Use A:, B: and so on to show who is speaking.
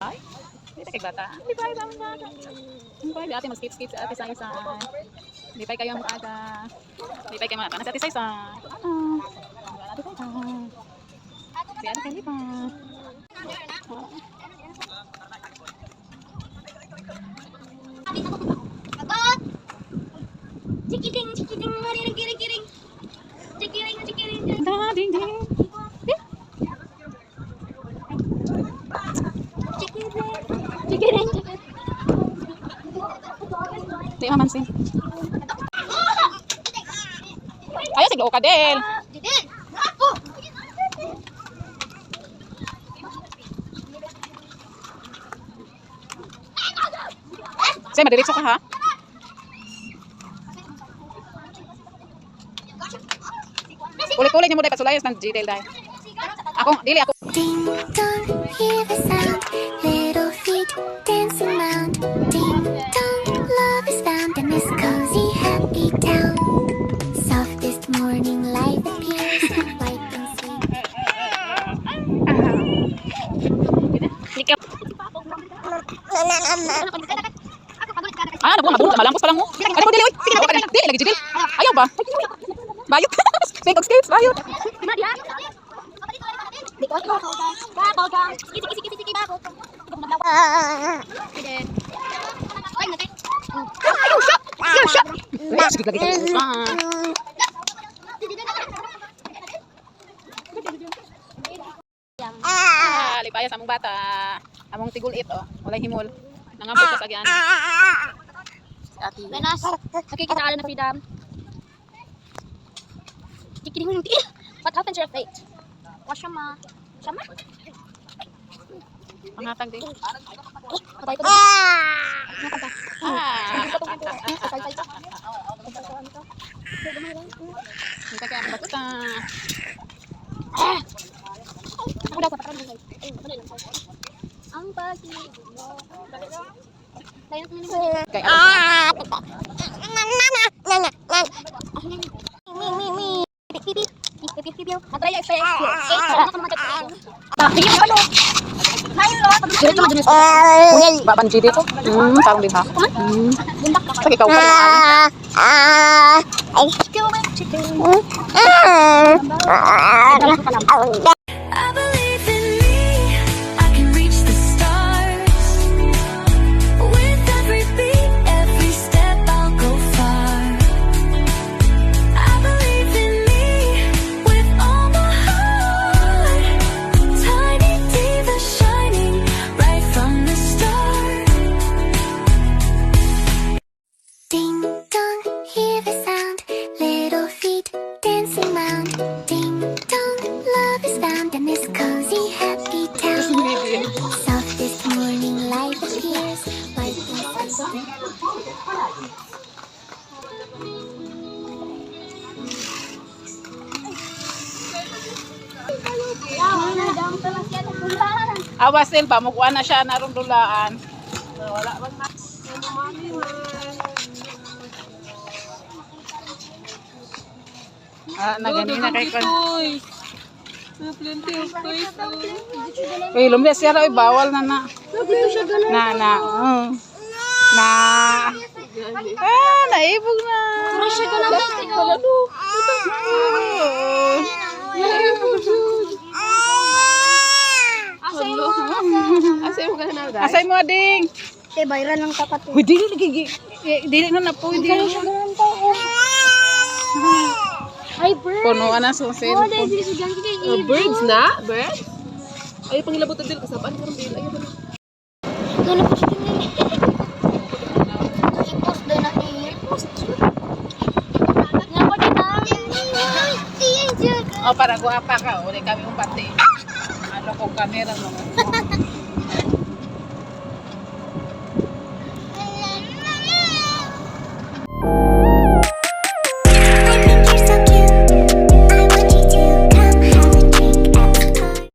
A: Ay, hindi kay bata. Hindi pa yung bata. Hindi pa yung ate mag-skip sa ate sa isa. Hindi pa kayo mag-aga. Hindi pa kayo mag-aga. Nasa ate sa isa. Ate sa isa. Si ate hindi pa.
B: Cikiting, cikiting, mariring-giring-giring. Cikiring, cikiring.
A: Ding ding.
B: Cikiring.
A: Di mamansin. Ayo sige ka del.
B: Didin.
A: Say madiretso ka ha. Ulit-ulit niyo mo dahil pasulayos ng detail dahil. Ako, dili ako.
C: Ding dong, hear the sound. Little feet dancing round. Ding dong, love is found in this cozy, happy town. Softest morning light appears, white and sweet.
A: Nabunga, malangkos pa lang mo. Ano mo dili, oy. Sige na, dili lagi dili. Ayaw ba? Bayot. Fake skates, bayot. Sige lagi ka. Lipaya sa among bata. Among tigul ito, walay himol. Nangambot ka sa agyan. Si ate.
B: Benas, nakikita ka na freedom. Cikiring mo yung tiil. What happened to your fate? Wash ma. Sama?
A: Pangatag din.
B: Patay ko din. Nakanta.
A: Kita kaya ang bata.
B: Ako daw sa parang ang pag-ibig mo. Dahil natin nilin.
A: Kaya
B: Matraya sa
A: babanji dito. Parang din ha. Pag ikaw pa
C: I believe in me, I can reach the stars. With every beat, every step, I'll go far. I believe in me, with all my heart. Tiny diva shining right from the start. Ding dong, hear the sound. Little feet dancing round. Ding dong, love is found in this cozy, happy town. Softest morning light appears, white and sweet.
A: awasil ba mukuha na siya narong dulaan. Wala bang na. Naganina kay kon.
D: Plenty of toys.
A: Eh, lumya siya raw bawal na na. Na. Naibog na.
B: Fresh ka lang natin.
A: Asay mo ding.
B: Viral lang tapat.
A: Uy, dili na po.
B: Ay, bird.
A: Puno na susin.
B: Oh, dahil sila siya kay Ibo.
D: Birds na? Birds? Ay, pangilabot na din. Kasapaan ka ng bill. Ayaw ba na?
B: Doon na po siya din. I-post doon na i-post. Nga po din na.
A: O, para guwapa ka. Uli kami umpati. Ano kong kamera mo.